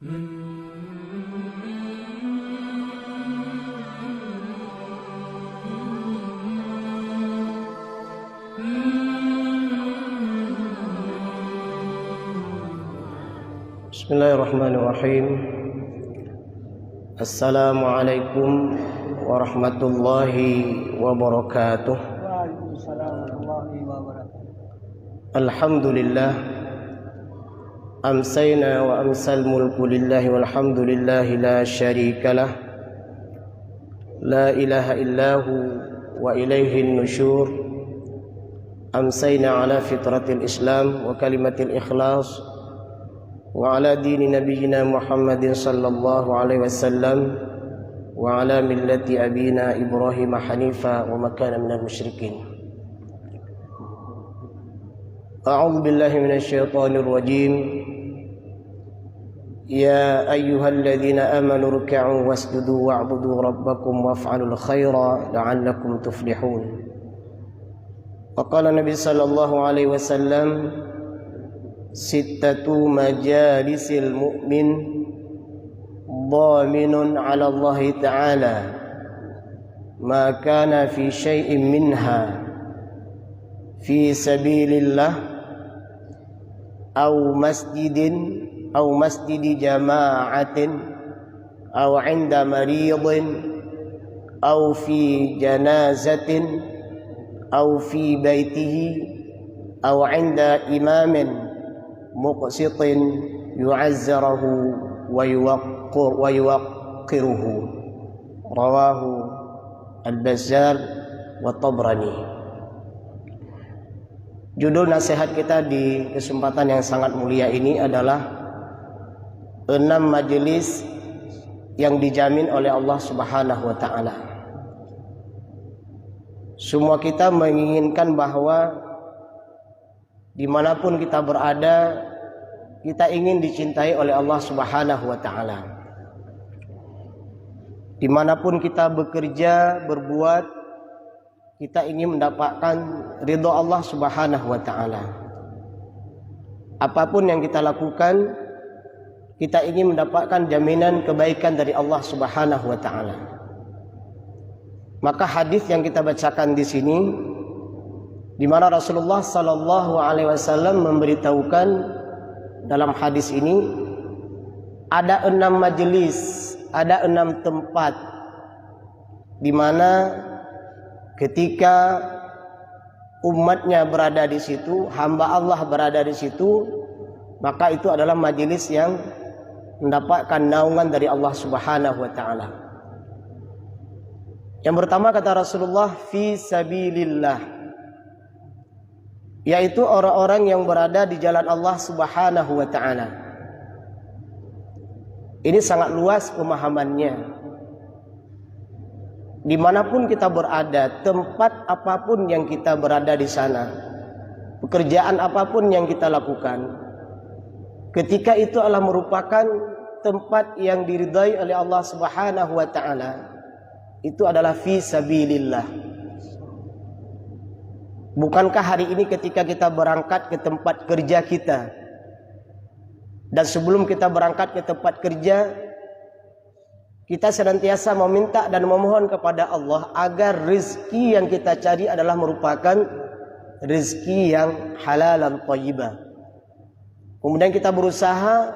Bismillahirrahmanirrahim. Assalamualaikum warahmatullahi wabarakatuh. Waalaikumsalam warahmatullahi wabarakatuh. Alhamdulillah. Amsayna wa amsal mulku lillahi walhamdulillahi la syarika lah. La ilaha illahu wa ilaihin nusyur. Amsayna ala fitratil islam wa kalimatil ikhlas wa ala dini nabiyyina Muhammadin sallallahu alaihi wasallam wa ala millati abina Ibrahim hanifa wa ma kana minal musyrikin. A'udzu billahi minasy syaithanir rajim. Ya ayyuhalladzina amanu ruk'u wasjudu wa'budu rabbakum waf'alul khaira la'allakum tuflihun. Wa qala Nabi sallallahu alaihi wasallam, sittatu majalisil mu'min dhaminun 'ala Allah ta'ala ma kana fi syai'in minha fi sabilillah aw masjidi jama'atin aw 'inda maridin aw fi janazatin aw fi baitihi aw 'inda imamin muqsitin yu'azzarahu wa yuwaqqiruhu. Rawahu Al-Bazzar wa Tabrani. Judul nasihat kita di kesempatan yang sangat mulia ini adalah 6 majelis yang dijamin oleh Allah Subhanahu wa taala. Semua kita menginginkan bahwa dimanapun kita berada, kita ingin dicintai oleh Allah Subhanahu wa ta'ala. Dimanapun kita bekerja, berbuat, kita ingin mendapatkan ridha Allah Subhanahu wa ta'ala. Apapun yang kita lakukan, kita ingin mendapatkan jaminan kebaikan dari Allah Subhanahu wa ta'ala. Maka hadis yang kita bacakan di sini, di mana Rasulullah sallallahu alaihi wasallam memberitahukan dalam hadis ini ada 6 majelis, ada 6 tempat di mana ketika umatnya berada di situ, hamba Allah berada di situ, maka itu adalah majelis yang mendapatkan naungan dari Allah Subhanahu wa taala. Yang pertama kata Rasulullah, fi sabilillah, yaitu orang-orang yang berada di jalan Allah Subhanahu wa ta'ala. Ini sangat luas pemahamannya. Dimanapun kita berada, tempat apapun yang kita berada di sana, pekerjaan apapun yang kita lakukan, ketika itu adalah merupakan tempat yang diridai oleh Allah Subhanahu wa ta'ala, itu adalah fi sabilillah. Bukankah hari ini ketika kita berangkat ke tempat kerja kita, dan sebelum kita berangkat ke tempat kerja, kita senantiasa meminta dan memohon kepada Allah agar rezeki yang kita cari adalah merupakan rezeki yang halalan thayyibah. Kemudian kita berusaha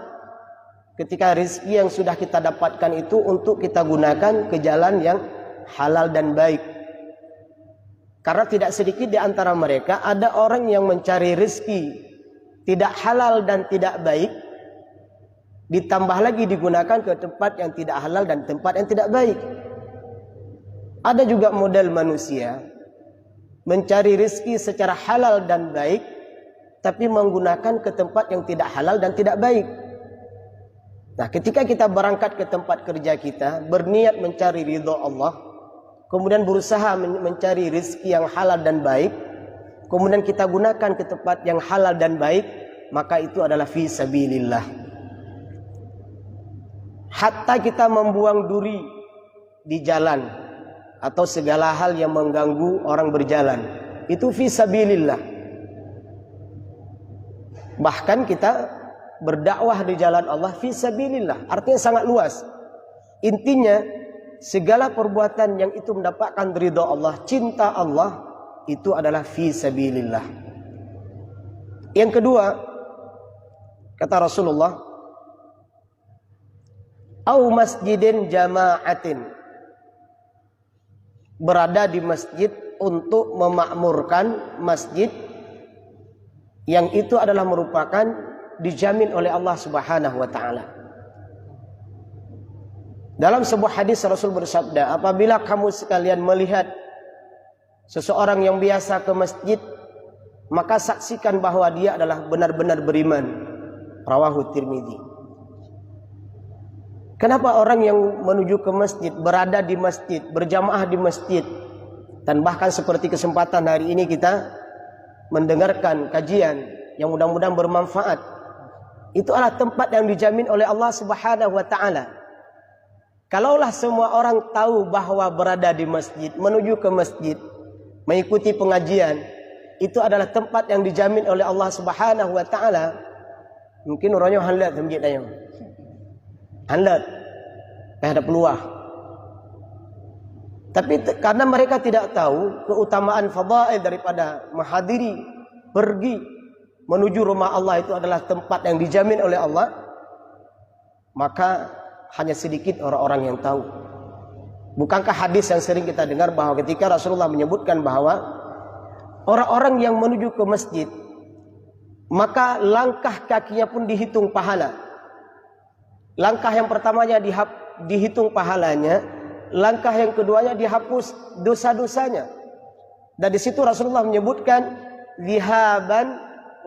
ketika rezeki yang sudah kita dapatkan itu untuk kita gunakan ke jalan yang halal dan baik. Karena tidak sedikit di antara mereka ada orang yang mencari rezeki tidak halal dan tidak baik, ditambah lagi digunakan ke tempat yang tidak halal dan tempat yang tidak baik. Ada juga model manusia mencari rezeki secara halal dan baik, tapi menggunakan ke tempat yang tidak halal dan tidak baik. Nah, ketika kita berangkat ke tempat kerja kita, berniat mencari ridha Allah, kemudian berusaha mencari rezeki yang halal dan baik, kemudian kita gunakan ke tempat yang halal dan baik, maka itu adalah fi sabilillah. Hatta kita membuang duri di jalan atau segala hal yang mengganggu orang berjalan, itu fi sabilillah. Bahkan kita berdakwah di jalan Allah fi sabilillah. Artinya sangat luas. Intinya segala perbuatan yang itu mendapatkan ridha Allah, cinta Allah, itu adalah fi sabilillah. Yang kedua, kata Rasulullah, au masjidin jama'atin, berada di masjid untuk memakmurkan masjid yang itu adalah merupakan dijamin oleh Allah Subhanahu wa taala. Dalam sebuah hadis Rasul bersabda, apabila kamu sekalian melihat seseorang yang biasa ke masjid, maka saksikan bahwa dia adalah benar-benar beriman. Rawahu Tirmidzi. Kenapa orang yang menuju ke masjid, berada di masjid, berjamaah di masjid, dan bahkan seperti kesempatan hari ini kita mendengarkan kajian yang mudah-mudahan bermanfaat, itu adalah tempat yang dijamin oleh Allah Subhanahu wa taala. Kalaulah semua orang tahu bahwa berada di masjid, menuju ke masjid, mengikuti pengajian, itu adalah tempat yang dijamin oleh Allah Subhanahu wa taala, mungkin orangnya hanlat masjid ayo. Hanlat. Ada peluang. Tapi karena mereka tidak tahu keutamaan fadail daripada menghadiri, pergi menuju rumah Allah itu adalah tempat yang dijamin oleh Allah, maka hanya sedikit orang-orang yang tahu. Bukankah hadis yang sering kita dengar bahwa ketika Rasulullah menyebutkan bahwa orang-orang yang menuju ke masjid, maka langkah kakinya pun dihitung pahala. Langkah yang pertamanya dihitung pahalanya, langkah yang keduanya dihapus dosa-dosanya. Dan di situ Rasulullah menyebutkan zihaban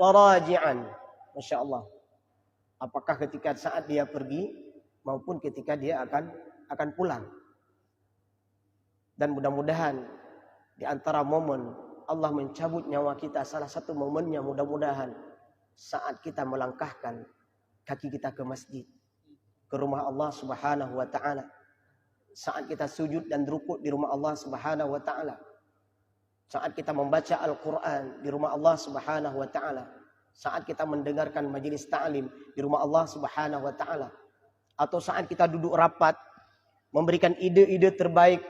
wa raji'an. Masya Allah. Apakah ketika saat dia pergi maupun ketika dia akan pulang. Dan mudah-mudahan di antara momen Allah mencabut nyawa kita, salah satu momennya mudah-mudahan saat kita melangkahkan kaki kita ke masjid, ke rumah Allah Subhanahu wa taala. Saat kita sujud dan rukuk di rumah Allah Subhanahu wa taala. Saat kita membaca Al-Qur'an di rumah Allah Subhanahu wa taala. Saat kita mendengarkan majelis ta'lim di rumah Allah Subhanahu wa taala. Atau saat kita duduk rapat memberikan ide-ide terbaik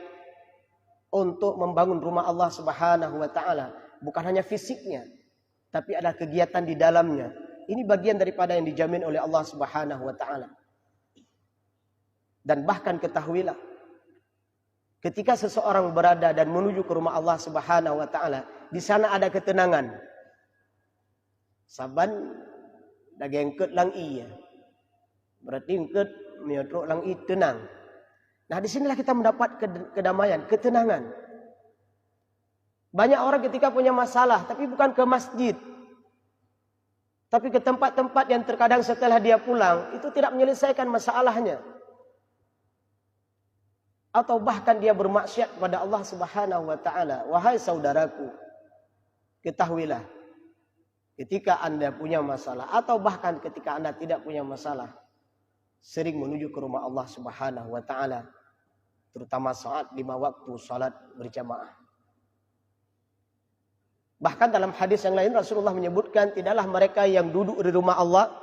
untuk membangun rumah Allah Subhanahu wa taala, bukan hanya fisiknya, tapi ada kegiatan di dalamnya. Ini bagian daripada yang dijamin oleh Allah Subhanahu wa taala. Dan bahkan ketahuilah, ketika seseorang berada dan menuju ke rumah Allah Subhanahu wa taala, di sana ada ketenangan. Saban dagengket lang iya. Berarti engket miodro lang i tenang. Nah, disinilah kita mendapat kedamaian, ketenangan. Banyak orang ketika punya masalah, tapi bukan ke masjid, tapi ke tempat-tempat yang terkadang setelah dia pulang, itu tidak menyelesaikan masalahnya. Atau bahkan dia bermaksiat kepada Allah Subhanahu wa taala. Wahai saudaraku, ketahuilah, ketika Anda punya masalah atau bahkan ketika Anda tidak punya masalah, sering menuju ke rumah Allah Subhanahu wa taala, terutama saat 5 waktu salat berjamaah. Bahkan dalam hadis yang lain Rasulullah menyebutkan, tidaklah mereka yang duduk di rumah Allah,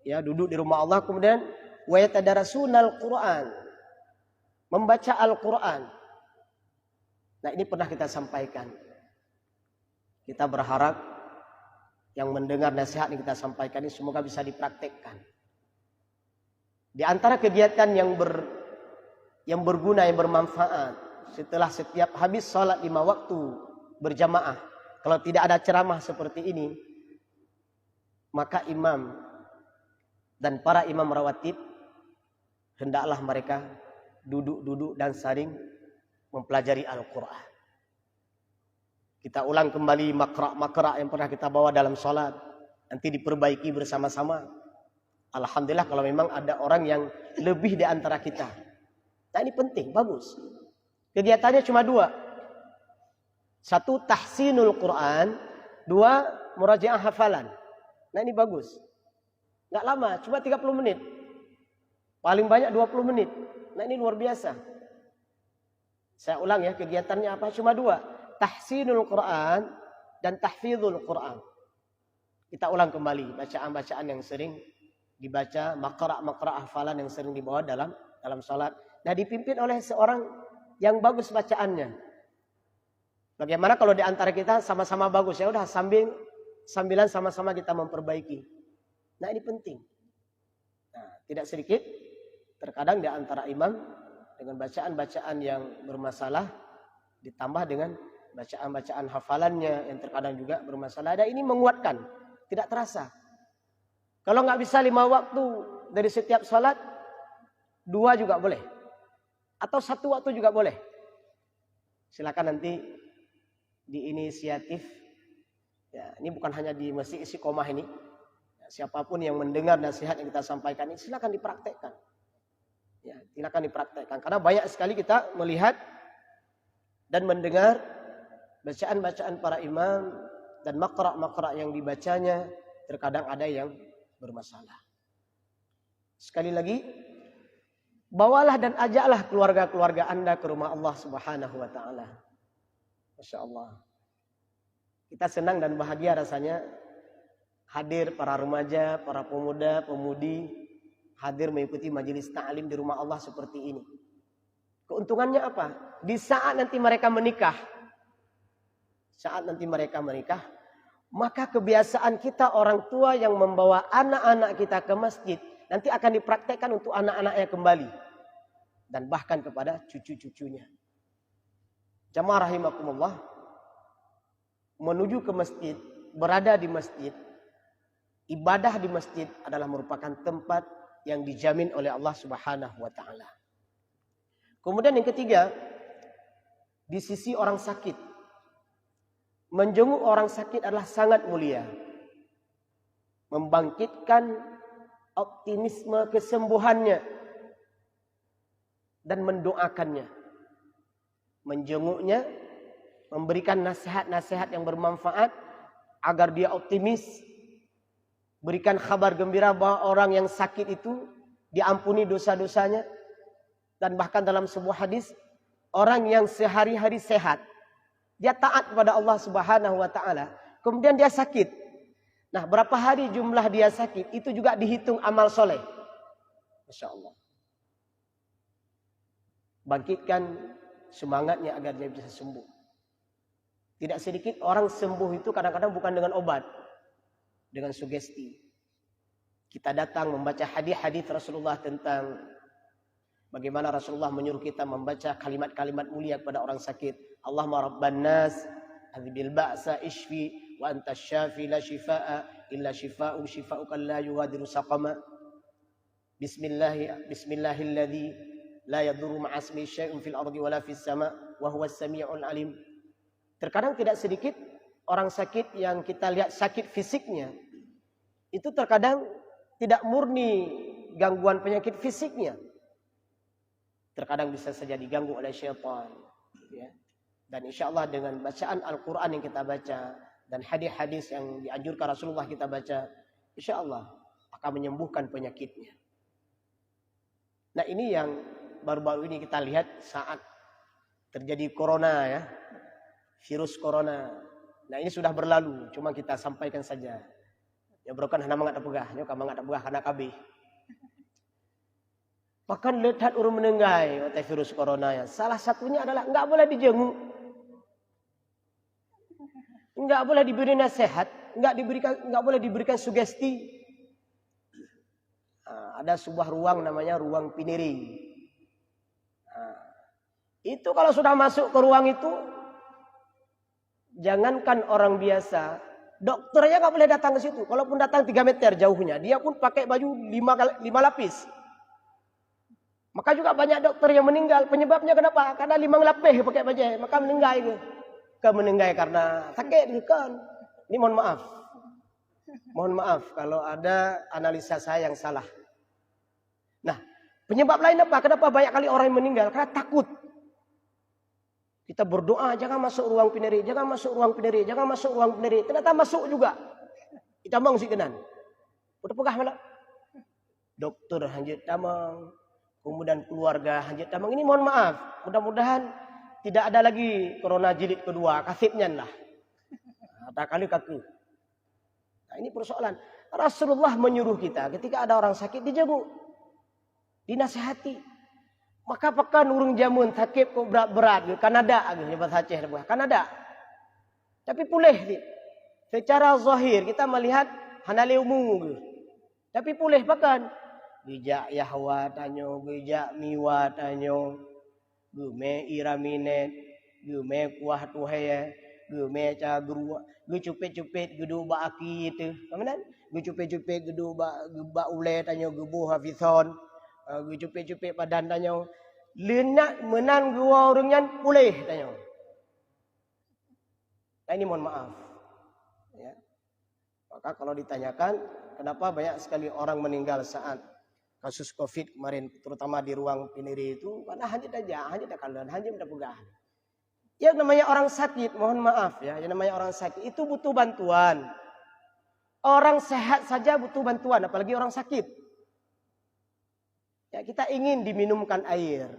ya duduk di rumah Allah kemudian wa yatadarasunal Qur'an, membaca Al-Quran. Nah, ini pernah kita sampaikan. Kita berharap yang mendengar nasihat yang kita sampaikan ini semoga bisa dipraktekkan. Di antara kegiatan yang berguna, yang bermanfaat, setelah setiap habis sholat 5 waktu berjamaah, kalau tidak ada ceramah seperti ini, maka imam dan para imam rawatib hendaklah mereka duduk-duduk dan saling mempelajari Al-Quran. Kita ulang kembali makra' yang pernah kita bawa dalam sholat. Nanti diperbaiki bersama-sama. Alhamdulillah kalau memang ada orang yang lebih di antara kita. Nah, ini penting, bagus. Kegiatannya cuma 2. 1, tahsinul Quran. 2, murajaah hafalan. Nah, ini bagus. Nggak lama, cuma 30 menit. Paling banyak 20 menit. Nah, ini luar biasa. Saya ulang ya, kegiatannya apa? Cuma 2. Tahsinul Quran dan tahfizul Quran. kita ulang kembali bacaan-bacaan yang sering dibaca, makra' hafalan yang sering dibawa dalam salat. Nah, dipimpin oleh seorang yang bagus bacaannya. Bagaimana kalau di antara kita sama-sama bagus, ya udah sambilan sama-sama kita memperbaiki. Nah, ini penting. Nah, tidak sedikit terkadang di antara imam dengan bacaan-bacaan yang bermasalah ditambah dengan bacaan-bacaan hafalannya yang terkadang juga bermasalah. Dan ini menguatkan, tidak terasa. Kalau nggak bisa 5 waktu dari setiap salat, 2 juga boleh. Atau 1 waktu juga boleh. Silakan nanti diinisiatif. Ya, ini bukan hanya di Masjid Istiqomah ini. Ya, siapapun yang mendengar nasihat yang kita sampaikan ini, silakan dipraktekkan. Ya, silakan dipraktekkan. Karena banyak sekali kita melihat dan mendengar bacaan-bacaan para imam dan makra' yang dibacanya terkadang ada yang bermasalah. Sekali lagi, bawalah dan ajaklah keluarga-keluarga Anda ke rumah Allah Subhanahu wa taala. Masya Allah. Kita senang dan bahagia rasanya hadir para remaja, para pemuda, pemudi hadir mengikuti majelis ta'lim di rumah Allah seperti ini. Keuntungannya apa? Di saat nanti mereka menikah, maka kebiasaan kita orang tua yang membawa anak-anak kita ke masjid nanti akan dipraktekkan untuk anak-anaknya kembali dan bahkan kepada cucu-cucunya. Jamaah rahimakumullah, menuju ke masjid, berada di masjid, ibadah di masjid adalah merupakan tempat yang dijamin oleh Allah Subhanahu wa taala. Kemudian yang ketiga, di sisi orang sakit, menjenguk orang sakit adalah sangat mulia. Membangkitkan optimisme kesembuhannya dan mendoakannya. Menjenguknya, memberikan nasihat-nasihat yang bermanfaat agar dia optimis. Berikan kabar gembira bahwa orang yang sakit itu diampuni dosa-dosanya. Dan bahkan dalam sebuah hadis, orang yang sehari-hari sehat, dia taat kepada Allah Subhanahu wa taala, kemudian dia sakit. Nah, berapa hari jumlah dia sakit, itu juga dihitung amal soleh. Masya Allah. Bangkitkan semangatnya agar dia bisa sembuh. Tidak sedikit orang sembuh itu kadang-kadang bukan dengan obat, dengan sugesti. Kita datang membaca hadis-hadis Rasulullah tentang bagaimana Rasulullah menyuruh kita membaca kalimat-kalimat mulia kepada orang sakit. Allahumma rabban nas, adhibil ba'sa ishfi, wa anta syafi la shifaa illa shifa'u shifa'uka la yughadiru saqama. Bismillahilladzi la yadurru ma'asmi syai'un fil ardi wala fis sama' wa huwas sami'ul alim. Terkadang tidak sedikit orang sakit yang kita lihat sakit fisiknya, itu terkadang tidak murni gangguan penyakit fisiknya. Terkadang bisa saja diganggu oleh syaitan. Ya. Dan insya Allah dengan bacaan Al-Quran yang kita baca dan hadis-hadis yang dianjurkan Rasulullah kita baca, insya Allah akan menyembuhkan penyakitnya. Nah, ini yang baru-baru ini kita lihat saat terjadi corona, ya, virus corona. Nah, ini sudah berlalu, cuma kita sampaikan saja. Ya brokan hana mangat apegah, nyoka mangat apegah hana kabeh. Bahkan lihat urun menenggai oleh virus corona ya. Salah satunya adalah enggak boleh dijenguk. Enggak boleh diberi nasihat, enggak boleh diberikan sugesti. Nah, ada sebuah ruang namanya ruang piniri. Nah, itu kalau sudah masuk ke ruang itu, jangankan orang biasa, dokternya enggak boleh datang ke situ. Kalaupun datang 3 meter jauhnya, dia pun pakai baju 5 lapis. Maka juga banyak dokter yang meninggal. Penyebabnya kenapa? Karena 5 lapis pakai baju, maka meninggal itu. Meninggal karena sakit kan. Ini mohon maaf. Mohon maaf kalau ada analisa saya yang salah. Nah, penyebab lain apa? Kenapa banyak kali orang yang meninggal? Karena takut. Kita berdoa, jangan masuk ruang pineri, jangan masuk ruang pineri, jangan masuk ruang pineri. Ternyata masuk juga. Kita mang si kenan. Udah pegah mana? Dokter hanjit tamang. Kemudian keluarga hanjit tamang. Ini mohon maaf. Mudah-mudahan tidak ada lagi corona jilid kedua. Kasipnya lah. Ada kali kaku. Nah, ini persoalan. Rasulullah menyuruh kita ketika ada orang sakit dijenguk, dinasihati. Maka pakan urung jamun sakit kok berat-berat, Kanada gitu bahasa Aceh Kanada. Tapi pulih dia. Secara zahir kita melihat hanale umum gitu. Tapi pulih pakan. Bijak Yahwa tanyo, bijak Miwa tanyo. Gume iramine, gume kuah tuhaya, gume ca guru, gu cupet-cupet gedu ba aki itu. Kemudian gu cupet-cupet gedu ba ule tanyo gebu hafizon, gu cupet-cupet padan tanyo. Lenak menan gua orangnya pulih tanyo. Nah, ini mohon maaf. Ya. Maka kalau ditanyakan kenapa banyak sekali orang meninggal saat kasus COVID kemarin, terutama di ruang Piniri itu, karena hanya tak kalian, hanya tak pegah. Ya namanya orang sakit, mohon maaf ya, yang namanya orang sakit itu butuh bantuan. Orang sehat saja butuh bantuan, apalagi orang sakit. Ya, kita ingin diminumkan air,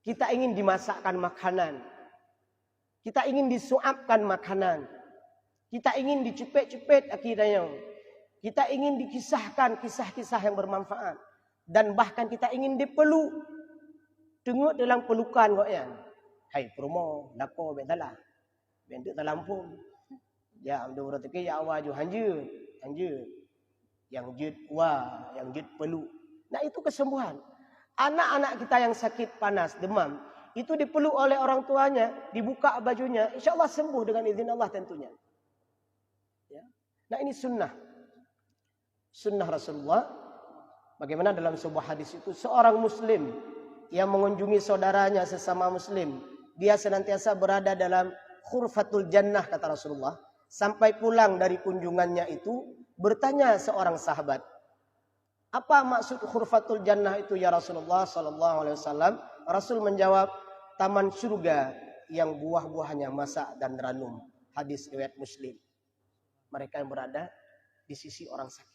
kita ingin dimasakkan makanan, kita ingin disuapkan makanan, kita ingin dicupet-cupet akidahnya. Kita ingin dikisahkan kisah-kisah yang bermanfaat. Dan bahkan kita ingin dipeluk. Tengok dalam pelukan kok ya. Hai promo, lapo bentala. Bentuk dalam pun. Ya amdo rezeki ya awaju hanjut. Hanjut. Yang jut wah, yang jut peluk. Nah itu kesembuhan. Anak-anak kita yang sakit panas, demam. Itu dipeluk oleh orang tuanya. Dibuka bajunya. InsyaAllah sembuh dengan izin Allah tentunya. Ya. Nah ini sunnah. Sunnah Rasulullah. Bagaimana dalam sebuah hadis itu seorang muslim yang mengunjungi saudaranya sesama muslim, dia senantiasa berada dalam khurfatul jannah kata Rasulullah. Sampai pulang dari kunjungannya itu bertanya seorang sahabat, apa maksud khurfatul jannah itu ya Rasulullah sallallahu alaihi wasallam? Rasul menjawab, taman surga yang buah-buahnya masak dan ranum. Hadis riwayat Muslim. Mereka yang berada di sisi orang sakit.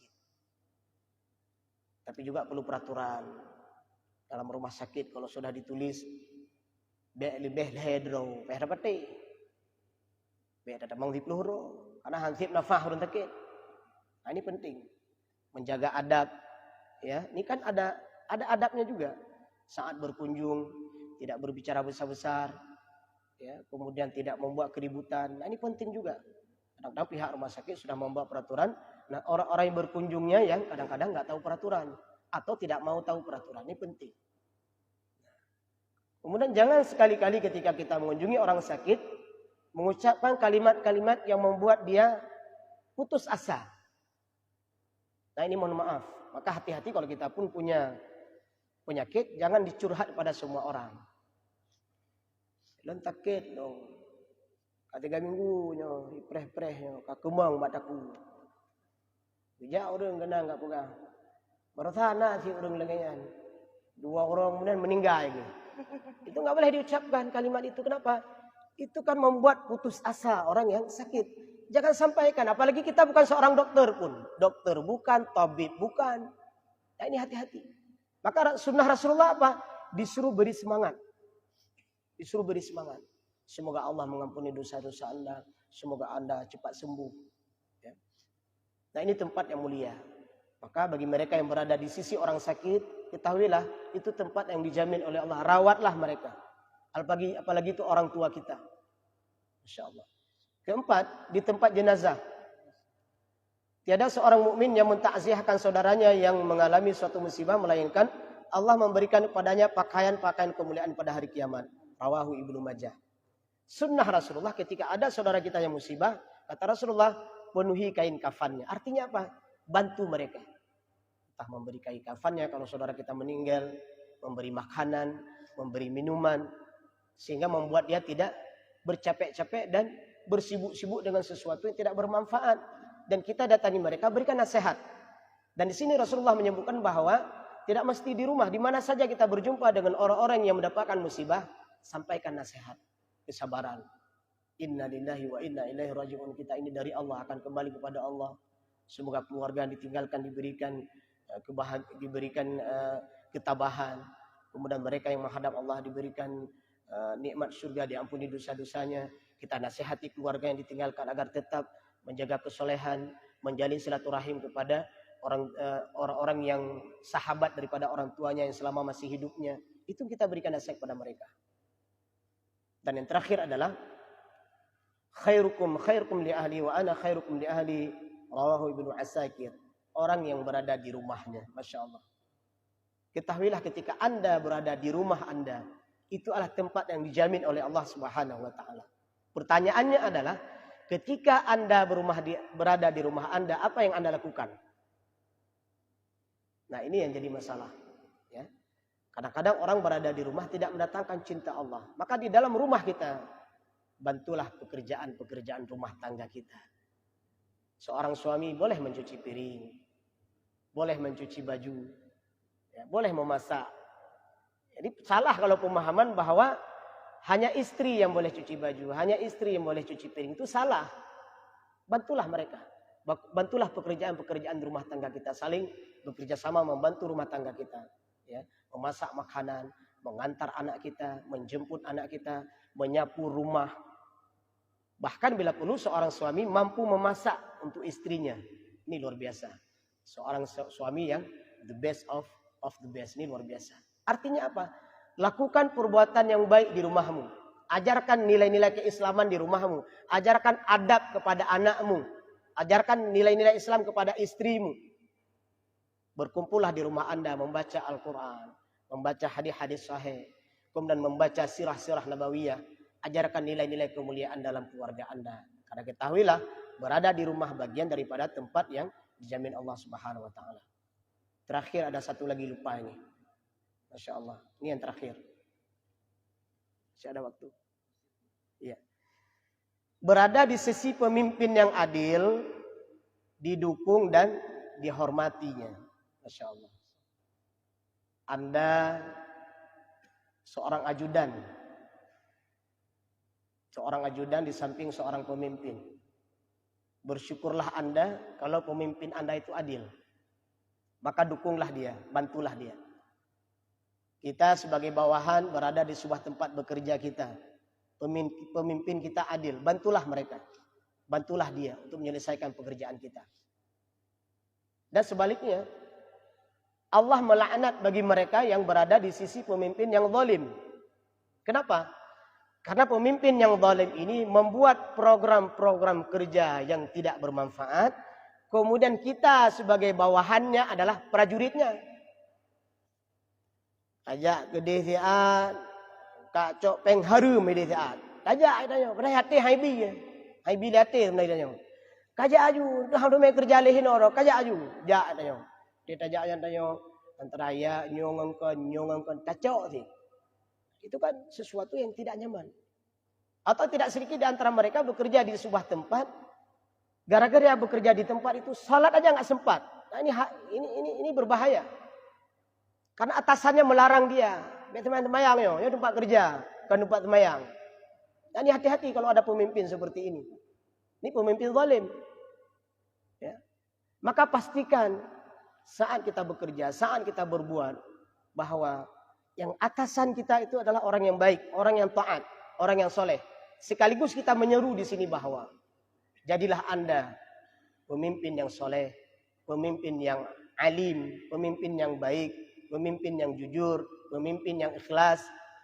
Tapi juga perlu peraturan. Dalam rumah sakit kalau sudah ditulis lebih hedro, peh dapat teh. Be ada mang dipluhuro, karena hansip nafah urun sakit. Nah, ini penting. Menjaga adab ya. Ini kan ada adabnya juga. Saat berkunjung tidak berbicara besar-besar ya, kemudian tidak membuat keributan. Nah, ini penting juga. Kadang-kadang pihak rumah sakit sudah membuat peraturan. Nah, orang-orang yang berkunjungnya yang kadang-kadang nggak tahu peraturan atau tidak mau tahu peraturan, ini penting. Kemudian jangan sekali-kali ketika kita mengunjungi orang sakit mengucapkan kalimat-kalimat yang membuat dia putus asa. Nah, ini mohon maaf. Maka hati-hati kalau kita pun punya penyakit, jangan dicurhat pada semua orang. Lan sakit dong. Katiga minggunya, ipreh-prehnya, kakemang bataku. Bijak orang kena enggak pegang. Bertana si orang lengan. 2 orang kemudian meninggal lagi. Itu enggak boleh diucapkan kalimat itu. Kenapa? Itu kan membuat putus asa orang yang sakit. Jangan sampaikan. Apalagi kita bukan seorang dokter pun. Dokter bukan, tabib bukan. Nah, ini hati-hati. Maka sunnah Rasulullah apa? Disuruh beri semangat. Disuruh beri semangat. Semoga Allah mengampuni dosa-dosa Anda. Semoga Anda cepat sembuh. Ya. Nah, ini tempat yang mulia. Maka bagi mereka yang berada di sisi orang sakit, ketahuilah itu tempat yang dijamin oleh Allah. Rawatlah mereka. Apalagi itu orang tua kita. Masya Allah. Keempat, di tempat jenazah. Tiada seorang mukmin yang mentakziahkan saudaranya yang mengalami suatu musibah, melainkan Allah memberikan kepadanya pakaian-pakaian kemuliaan pada hari kiamat. Rawahu Ibnu Majah. Sunnah Rasulullah ketika ada saudara kita yang musibah, kata Rasulullah, penuhi kain kafannya. Artinya apa? Bantu mereka. Entah memberi kain kafannya kalau saudara kita meninggal, memberi makanan, memberi minuman, sehingga membuat dia tidak bercapek-capek dan bersibuk-sibuk dengan sesuatu yang tidak bermanfaat. Dan kita datangi mereka, berikan nasihat. Dan di sini Rasulullah menyebutkan bahwa tidak mesti di rumah, di mana saja kita berjumpa dengan orang-orang yang mendapatkan musibah, sampaikan nasihat, kesabaran. Inna lillahi wa inna ilaihi raji'un. Kita ini dari Allah, akan kembali kepada Allah. Semoga keluarga yang ditinggalkan diberikan ketabahan. Kemudian mereka yang menghadap Allah diberikan nikmat surga, diampuni dosa-dosanya. Kita nasihati keluarga yang ditinggalkan agar tetap menjaga kesolehan, menjalin silaturahim kepada orang-orang yang sahabat daripada orang tuanya yang selama masih hidupnya. Itu kita berikan nasihat kepada mereka. Dan yang terakhir adalah khairukum li ahli wa ana khairukum li ahli, rawahu Ibnu Asakir. Orang yang berada di rumahnya, Masya Allah. Ketahuilah ketika Anda berada di rumah Anda, itu adalah tempat yang dijamin oleh Allah Subhanahu wa taala. Pertanyaannya adalah, ketika Anda berada di rumah Anda, apa yang Anda lakukan? Nah, ini yang jadi masalah, ya. Kadang-kadang orang berada di rumah tidak mendatangkan cinta Allah. Maka di dalam rumah kita, bantulah pekerjaan-pekerjaan rumah tangga kita. Seorang suami boleh mencuci piring, boleh mencuci baju, ya, boleh memasak. Jadi salah kalau pemahaman bahwa hanya istri yang boleh cuci baju, hanya istri yang boleh cuci piring. Itu salah. Bantulah mereka. Bantulah pekerjaan-pekerjaan rumah tangga kita. Saling bekerja sama membantu rumah tangga kita. Ya, memasak makanan, mengantar anak kita, menjemput anak kita, menyapu rumah. Bahkan bila perlu seorang suami mampu memasak untuk istrinya. Ini luar biasa. Seorang suami yang the best of the best. Ini luar biasa. Artinya apa? Lakukan perbuatan yang baik di rumahmu. Ajarkan nilai-nilai keislaman di rumahmu. Ajarkan adab kepada anakmu. Ajarkan nilai-nilai Islam kepada istrimu. Berkumpullah di rumah Anda membaca Al-Quran, membaca hadis-hadis sahih, kemudian membaca sirah-sirah nabawiyah. Ajarkan nilai-nilai kemuliaan dalam keluarga Anda. Karena ketahuilah, berada di rumah bagian daripada tempat yang dijamin Allah Subhanahu wa taala. Terakhir ada satu lagi lupa ini. Masya Allah. Ini yang terakhir. Masih ada waktu. Iya. Berada di sisi pemimpin yang adil, didukung dan dihormatinya. Masya Allah. Anda seorang ajudan. Seorang ajudan di samping seorang pemimpin. Bersyukurlah Anda kalau pemimpin Anda itu adil. Maka dukunglah dia, bantulah dia. Kita sebagai bawahan berada di sebuah tempat bekerja kita. Pemimpin kita adil, bantulah mereka. Bantulah dia untuk menyelesaikan pekerjaan kita. Dan sebaliknya, Allah melaknat bagi mereka yang berada di sisi pemimpin yang zalim. Kenapa? Karena pemimpin yang zalim ini membuat program-program kerja yang tidak bermanfaat. Kemudian kita sebagai bawahannya adalah prajuritnya. Ajak gede siat, kak cok peng harum gede siat. Ajak tanya, pada hati haibi ya. Haibi hati sebenarnya. Kajak aju, dah udah kerja lehin orang, kajak aju. Jak tanya. Dia tajak yang tanya antara ya nyongangkan tacok sih. Itu kan sesuatu yang tidak nyaman. Atau tidak sedikit di antara mereka bekerja di sebuah tempat, gara-gara bekerja di tempat itu salat aja nggak sempat. Nah, ini berbahaya. Karena atasannya melarang dia. Teman-teman yang ya tempat kerja, bukan tempat semayang. Dan hati-hati kalau ada pemimpin seperti ini. Ini pemimpin zalim. Ya. Maka pastikan saat kita bekerja, saat kita berbuat, bahwa yang atasan kita itu adalah orang yang baik, orang yang taat, orang yang soleh. Sekaligus kita menyeru di sini bahwa jadilah Anda pemimpin yang soleh, pemimpin yang alim, pemimpin yang baik, pemimpin yang jujur, pemimpin yang ikhlas,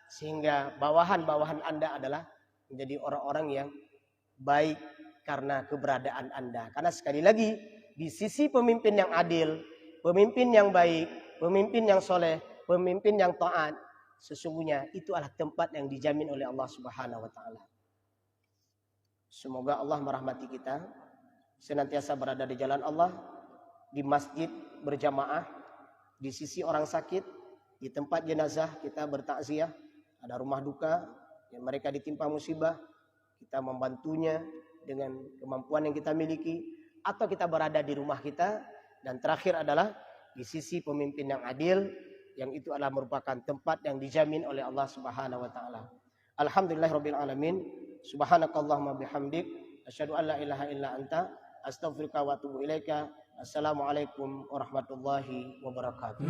sehingga bawahan-bawahan Anda adalah menjadi orang-orang yang baik karena keberadaan Anda. Karena sekali lagi, di sisi pemimpin yang adil, pemimpin yang baik, pemimpin yang soleh, pemimpin yang taat, sesungguhnya itu adalah tempat yang dijamin oleh Allah Subhanahu wa taala. Semoga Allah merahmati kita, senantiasa berada di jalan Allah, di masjid berjamaah, di sisi orang sakit, di tempat jenazah kita bertakziah, ada rumah duka yang mereka ditimpa musibah, kita membantunya dengan kemampuan yang kita miliki, atau kita berada di rumah kita. Dan terakhir adalah di sisi pemimpin yang adil, yang itu adalah merupakan tempat yang dijamin oleh Allah Subhanahu wa taala. Alhamdulillahirabbil alamin. Subhanakallahumma bihamdik asyhadu an la ilaha illa anta astaghfiruka wa atubu ilaika. Assalamualaikum warahmatullahi wabarakatuh.